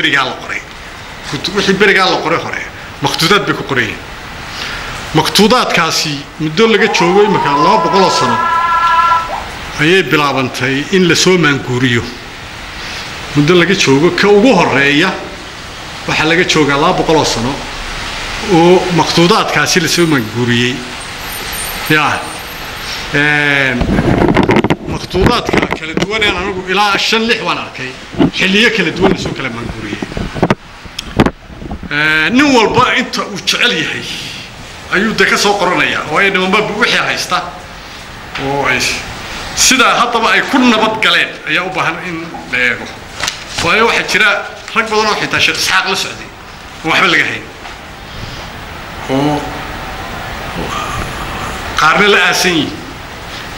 بريقال القري وحي بريقال القري هري مخطوطات بكو قريين مخطوطات كاسي مدول لقى تشوفي مكان الله بقول سنة هي بلابنتي إن لسوا منقوريو مدول لقى تشوفي كوجو هرية وحلقة تشوفي الله بقول سنة ومخطوطات كاسي لسوا منقورية يا مخطوطات كلا دوان أنا نقول إلى الشن لح وانا كي حلية كلا دوان لسوا كلا منقورية نول با أنت وتشعلي هي أيوة ده كسر قرنيا وين ما بوحي هيستا وإيش سيدا حتى بقى كنا بتقلين يا أبوهن إن ليجو وأي واحد كذا ركب ضنا حتى شيء إسحاق السعودي وحمل جهين قارن الأسين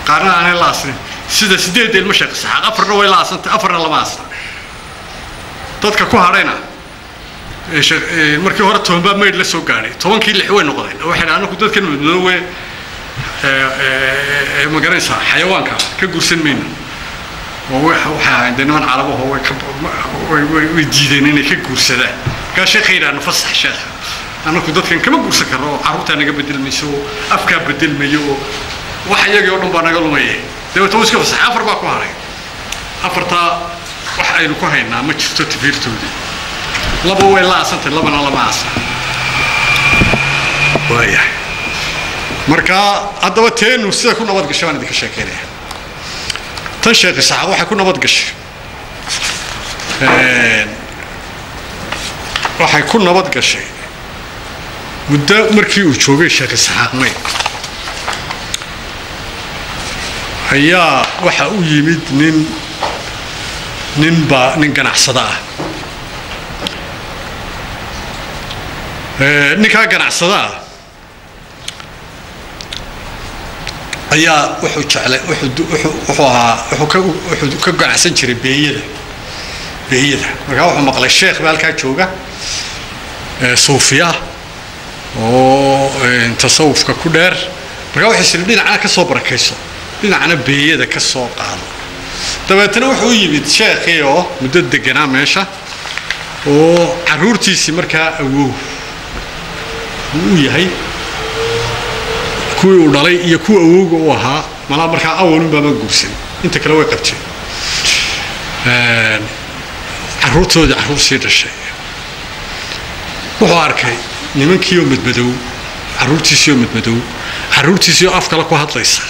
قارن عن الأسين سيدا سيدا المشق إسحاق أفرنا ولا أسن أفرنا لما أسن تذكر كوهرينا إيش مركي هرت هم باب ما يدلسوا قاري طبعا كي اللي حوين نقضين وإحنا أنا كنت أذكر من ذوي ما قرينا حيوان كجورسين مين وهو عندنا من عربه هو ويجيدين إني كجورس ده كشيء خير أنا فصح شيء أنا كنت أذكر كم جورس كرو عروت أنا قبل المسو أفكار بدل ميو واحد يجي يقولون بنا قالوا مية ده توسك فصح أفر باكو هاي أفرتا واحد يلقوا هنا ما تشوف تفير تودي لبوا ولا أصلا لبنا لا ما أصلا وياه مركا أدواتين وسيدا كنا نبض قشة وانا ديك الشاكينة تنشيق الساعة واحد كنا نبض قشة واحد كنا نبض قشة ودا مركي وشوقي الشيخ الساعة مي هيا واحد يمد نين قناع صداع ninkaa ganacsada ayaa wuxuu jeclay wuxuu ahaa wuxuu ka ganacsan jiray beeyada markaa wuxuu maqlay sheekh halkaa jooga suufiya oo tasawufka ku dheer markaa wuxuu isla dhinacana ka soo barakayso dhinacana beeyada ka soo qaado dabeetana wuxuu yimid sheekhii oo muddo deganaa meesha oo caruurtiisii markaa awow وياهي كوي ودالي iyo kuwa awooga u ahaa mala marka awalun baa guursan inta kale way qabtay caruurtooda caruurtii dhashay wuxuu arkay nimankii oo madmadow caruurtiisii oo afkala ku hadlaysa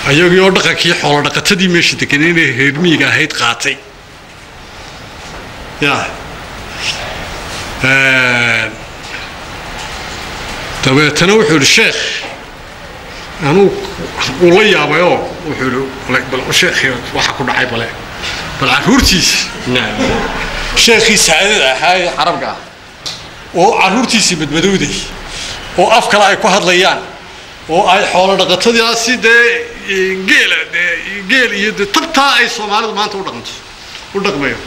ayagii oo dhaqankii xoolo dhaqatadii meesha deganay reer miyiga ahayd qaatay yaa dabeetana wuxuu yidhi sheekh anuu uu la yaabayoo wuxuu yidhi bal sheekhi waxa ku dhacay bal caruurtiisa sheekhii saacadada ahaa ee carabka ah oo caruurtiisii madmadowday oo af kale ay ku hadlayaan oo ay xoolo dhaqatadaasi dee geel iyo tabtaa ay Soomaalidu maanta u dhaqmayo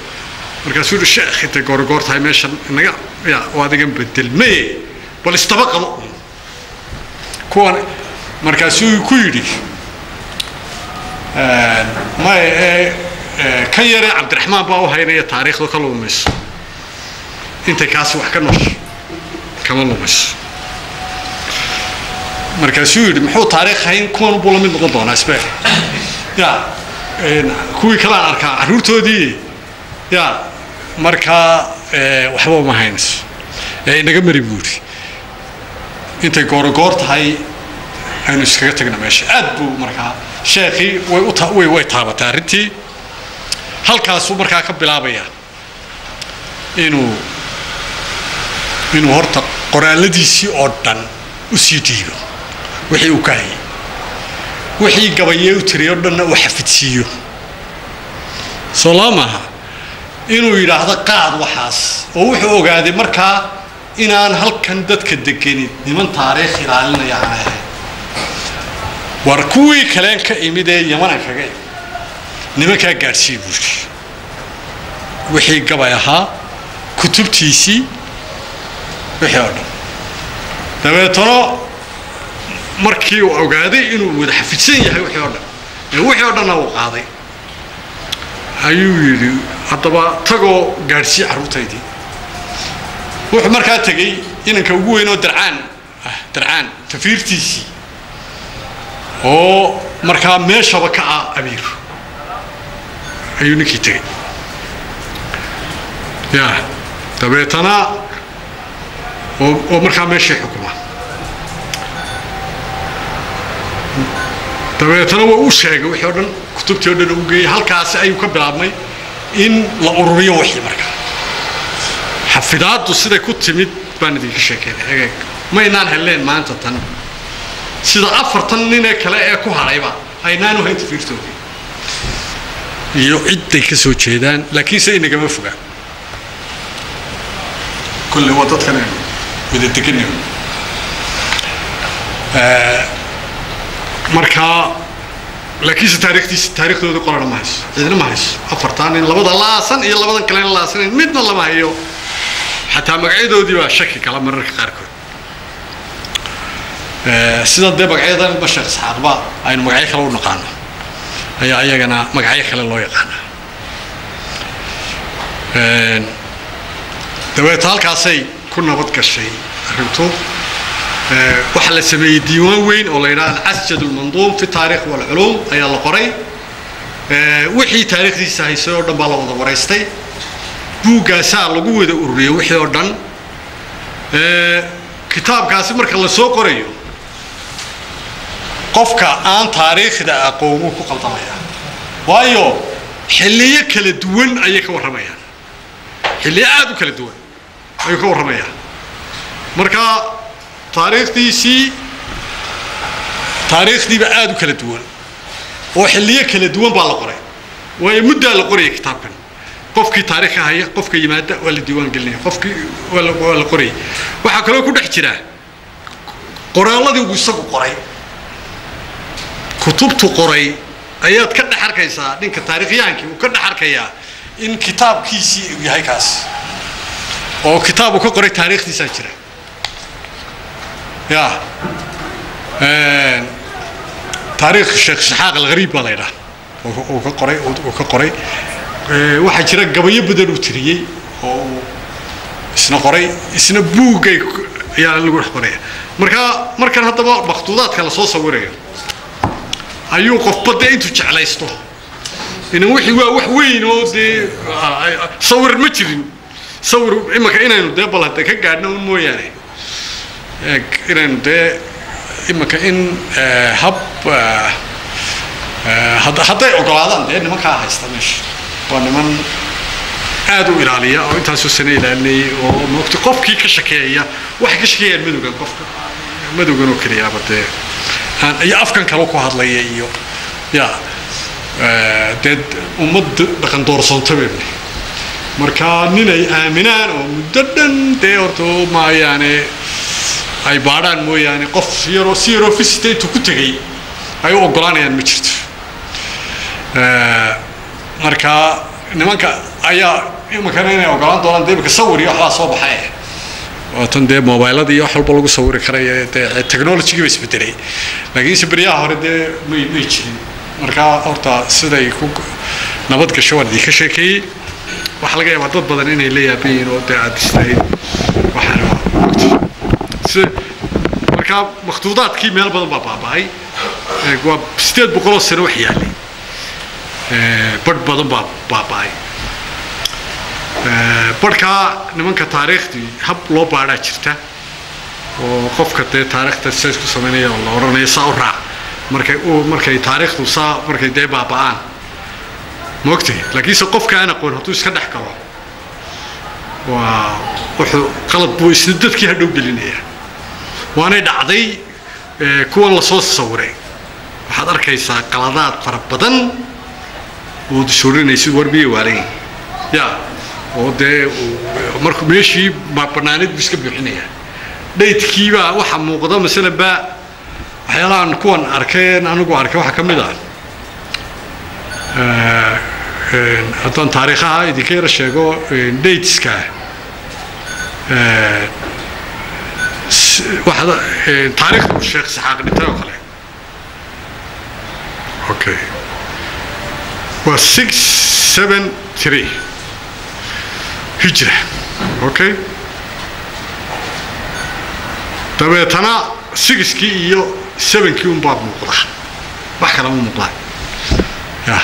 markaasuu yidhi sheekh inta goor tahay meeshan inaga waadigan bedelmay bal istabaqado kuwan markaasuu ku yidhi ma kan yare Cabdiraxmaan baa u haynaya taariikhda ka lumayso inta kaas wax ka noosh kama lumayso markaasuu yidhi muxuu taariikh hayn kuwan buu la mid noqon doonaa isbaa kuwii kala arkaa caruurtoodii marka waxba ma haynayso inaga mari buuri intay goor tahay aynu iskaga tagna meesha aad buu markaa sheekhi way taabatay arrintii halkaasuu markaa ka bilaabaya inuu horta qoraaladiisii oo dhan u sii dhiibo wixii uu ka hayay wixii gabayay u tiriyo dhanna uu xafidsiiyo soo laamaha inuu yiraahdo qaad waxaas oo wuxuu ogaaday markaa inaan halkan dadka deganin niman taariikh ilaalinaya ahay war kuwii kale ka imid ee Yaman kaga nimanka gaarsiin buuri wixii gabay ahaa kutubtiisii wixii oo dhan dabeetana markii uu ogaaday inuu wada xafidsan yahay wixii oo dhan uu qaaday ayuu yidhi haddaba tagoo gaadhsii carruurtaydii wuxuu markaa tegey inanka ugu weyn oo darcaan tafiirtiisii oo markaa meeshaba ka ah amiir ayuu ninkii tegey ya dabeetana oo markaa meeshii xukuma dabeetana waa u sheegay wixii oo dhan kutubtii oo dhan u geeyey halkaasi ayuu ka bilaabmay in la ururiyo wixii markaa xafidaaddu siday ku timid baan idinka sheekeynay egeeg maynaan helleen maanta tan sida 4 nin ee kale ee ku harayba aynaan u hayn tafiirtoodii iyo ciday ka soo jeedaan laakiin se inagama fogaan kulli waa dadkan wada deganay markaa laakiin se taariikhdooda qorana ma hayso cidina ma hayso 4 nin labada laasan iyo labadan kale laasan midna lama hayo حتى مقعدودي بقى شكل كلام مرة كاركون سيدا ده مقعد أنا بشر صحاب بقى أي مقعد خلوا نقانا أي أنا مقعد خلوا الله يقانا دويت هالكاسي كنا بدك الشيء فهمتوا وحلا سمي ديوان وين ولا يرى الأسجد المنظوم في التاريخ والعلوم أي الله قري وحي تاريخ دي سهيسور دبلا وضع وريستي buugaasaa lagu wada ururiyay wixii oo dhan kitaabkaasi marka la soo qorayo qofka aan taariikhda aqoon ku qaldamaya waayo xilliyo kala duwan ayay ka waramayaan xilliyo aad u kala duwan ayay ka waramayaan marka taariikhdiiba aad u kala duwan oo xilliyo kala duwan baa la qoray waayo muddo la qorayay kitaabkan qofkii taariikh haya qofka yimaada wala diiwaan gelinay qofkii wala qoray waxa kale oo ku dhex jira qoraaladii uu isagu qoray kutubtu qoray ayaad ka dhex arkaysaa ninka taariikhyahankii uu ka dhex arkayaa in kitaabkiisii uu yahay kaas oo kitaab uu ka qoray taariikhdiisa jira ya taariikh Sheekh Isxaaq al-Ghariib baa la yiraahdaa oo ka qoray waxa jira gabayo badan u tiriyay oo isna qoray isna buugay ayaa lagu qoray markan hadaba waqtidaadka la soo sawirayo ayuu qof bada intuu jeclaysto inuu wixii waa wax weyn oo sawir ma jirin sawir imaka inaynu balada ka gaadhno mooyaane inaynu imaka in hab hadday ogolaadaan nimanka haysta meesha ونمن أدو إلالية أو أنت سوسنة إلالية ومقت قفكي كشكية واحد كشكية مدوجن قفك مدوجن وكريا بده يا أفكار كلوكو هذا ليه يا تد ومد بكن دور صنطبني مركانين آمنان ومددن تيرتو ما يعني أي باران مو يعني قف سيرو في ستة تكتجي أي أقولان يعني مشت marka nimanka ayaa imakanay ogolaan doonaan deebka sawir iyo waxa soo baxay oo tan deeb mobilada iyo wax walba lagu sawiri karay technology-ga isbedelay laakiin sibriyaha hore ma jirin marka horta siday ku nabad gasho wadii ka sheekay wax laga yaabo dad badan inay leeyahay oo aad istayd waxa marka makhtuudaadkii meel badan baa baabay waa 800 sano wax yaalay bad badan baabay barka nimanka taariikhdii hab loo baaraa jirta oo qofka taariikhda sidaas ku sameeynaya oo la oranayo sawra markay taariikhdu markay baabaan moogtay laakiin qofka aan aqoon haduu iska dhex galo waa wuxuu qalad buu isna dadkii hadhow gelinaya waana dhacday kuwan la soo sawiray waxaad arkaysaa qaladaad fara badan ودشورينيسي وربيه وارين يا ودي مركو ماشي ما برنامج بس كبيحنيا ديتكيبا waxa muuqda mesela ba waxyaalahan kuwan arkeen anigu arkay waxa kamid ah hadan taariikhaha idinka yar sheego dateska waxa taariikhda Sheekh Isxaaq dhintay oo kale okay و 673 هجرة أوكي dabeetana 6kii iyo 7kii un baad muuqda wax kale ma muuqda ya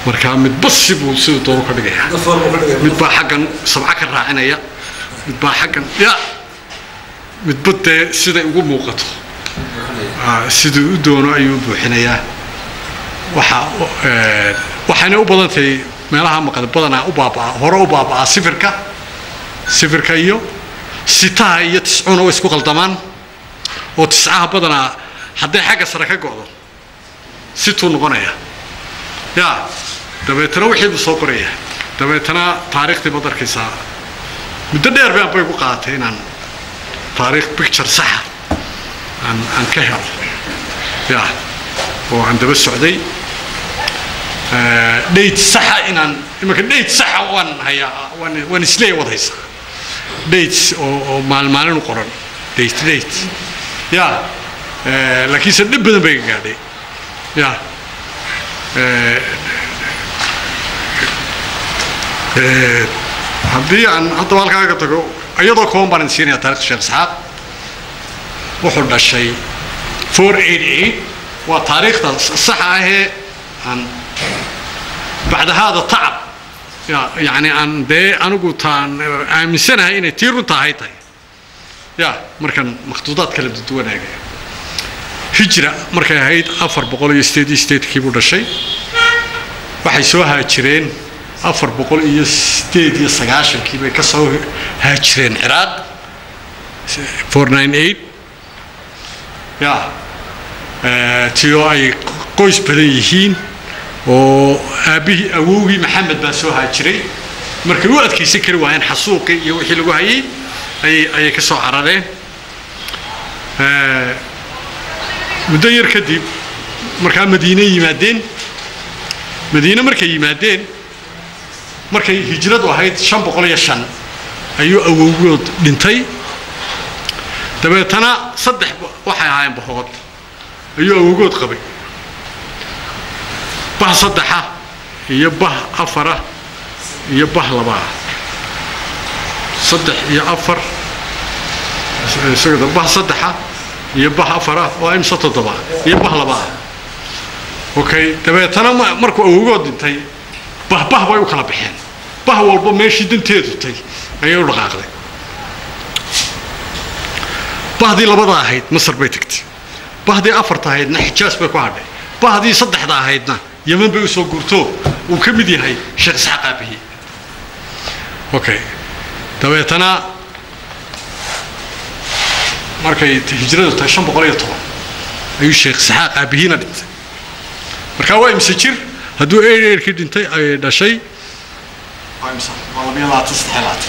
marka mid basibu sidoo doono ka dhigaya mid baa xaqan sabca ka raacinaya mid baa xaqan ya mid badde sida ugu muuqato sidoo u doono ayuu buuxinaya waxaana u badantay meelaha maqad badana u baabaa hore u baabaa sifirka iyo sitaha iyo 9 oo isku qaldamaan oo 9 badana haday xagga sare ka go'do situ noqonaya ya dabeetana wixii soo qoraya dabeetana taariikhda badarkiisa muddo dheer bay ku qaadatay inaan taariikh picture sax aan ka helo ya oo aan daba socday date sax inaan imaka date sax waan isleey wadaysa dates oo maalmaalin qoran date ya laakiin se dib badan bay gaadhay ya haddii aan hadda halkaaga tago iyadoo kooban baan siinaya taariikhda Sheekh Isxaaq wuxuu dhashay 488 waa taariikhda sax ah ee aan بعد هذا تعب يعني عن ده أنا قلت عن سنة هنا تيرون تاهيتها يا مركن مخطوطات كلام تدوان هاي هجرة مركن هاي أفر بقول يستيد كيبورد الشيء وحيسوها هجرين أفر بقول يستيد يسقاشن كيبه كسو هجرين عراق 498 يا تيو أي قوس بديهين oo aabihi awowgi maxamed baa soo haajiray markii uu adkaysan kari waayeen xasuuqi iyo wixii lagu hayay ay ka soo carareen muddo yar kadib markaa Madiina markay yimaadeen markay hijradu ahayd 505 ayuu awowgood dhintay dabeetana saddex waxay ahaayeen boqod ayuu awowgood qabay bah saddexa iyo bah afara iyo bah laba saddex iyo afar isagoo bah saddexa iyo bah afara oo imsa todoba iyo bah laba okay dabeetana markuu awowgood dhintay bah way u kala bixeen bah walba meeshii danteedu tay ayay u dhaqaaqday bahdii labada ahayd Masar bay tagtay bahdii afarta ahaydna Xijaas bay ku hadhay bahdii saddexda ahaydna يمن بيوسو قرطو وكمدي هاي شيخ إسحاق به أوكي تبعتنا مركي هجرة تشام بقولي طبعا أيو شيخ إسحاق به ندت مركوا مسجر هدو إيه كده أنت ده شيء مسح والله بيلا تستحلات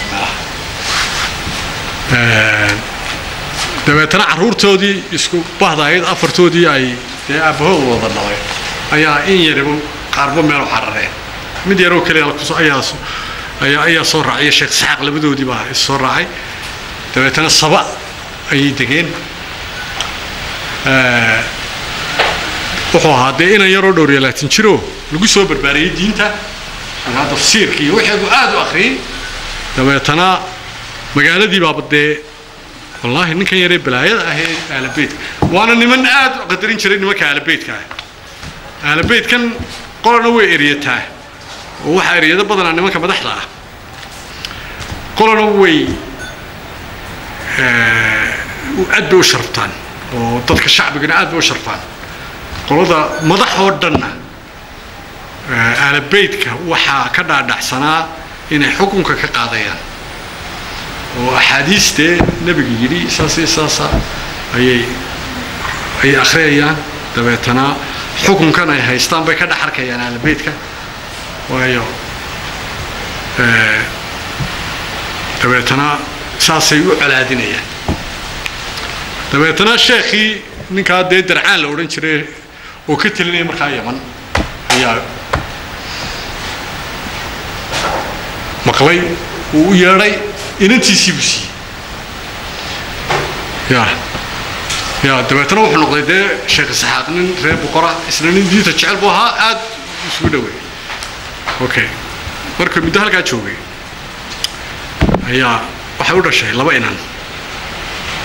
تبعتنا عرور تودي يسكو بعض هاي أفر تودي أي أبوه وضلنا ayaa in yarabo qarbo meel xarareen mid yaro kale la ku soo ayaa soo raacay Sheekh Isxaaq labadoodii baa soo raacay dabeetana saba ay degeen wuxuu haday in yaro dhowr iyo 20 jiro lagu soo barbaariyay diinta ana tafsiirkii wixii aad u akhriyay dabeetana magaaladii baa badee wallahi ninkan yare balaayada ah ee Aalbeed waana niman aad u qadarin jiray nimanka Aalbeedka على بيت كان قلنا ويريتها وحرية بدنا نما كمدح لها قلنا وي أدب وشرطان وضدك الشعب قلنا أدب وشرطان قلنا مدح ودنا على بيتك وحا كذا دحسنا إن حكمك كقاضيا وحديث ده نبي يجري ساسا أي أخريا دبيتنا حكم كان هيستان بي كذا حركة يعني على بيتك وياه دبيتنا ساسي على دينية دبيتنا الشيخي نكاد درعان لو رنشري وكتلني مرخايا من هي مقلي وياري إنتي سيبسي يا دبيتنا وحنا قضية شيخ إسحاق نن ريب وقرأ سنين دي تشعل بها عاد سودوي okay marka mid halka joogay ayaa waxa u dhashay laba inan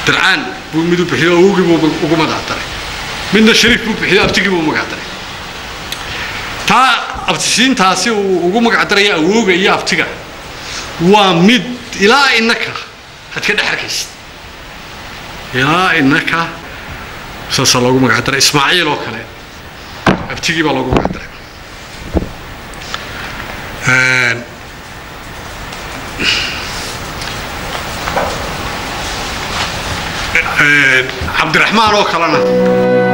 درعان بمدو بحيو أوجي بوجو ما تعتري من الشريف بحيو أبتجي بوجو ما تعتري تا أبتسين تاسي ووجو ما تعتري أوجي يا أبتجا ومد إلى إنك هتكده حركيس إلى إنك سأصلوا ما تعتري إسماعيل وكله أبتجي بالوجو ما تعتري عبد الرحمن وكلنا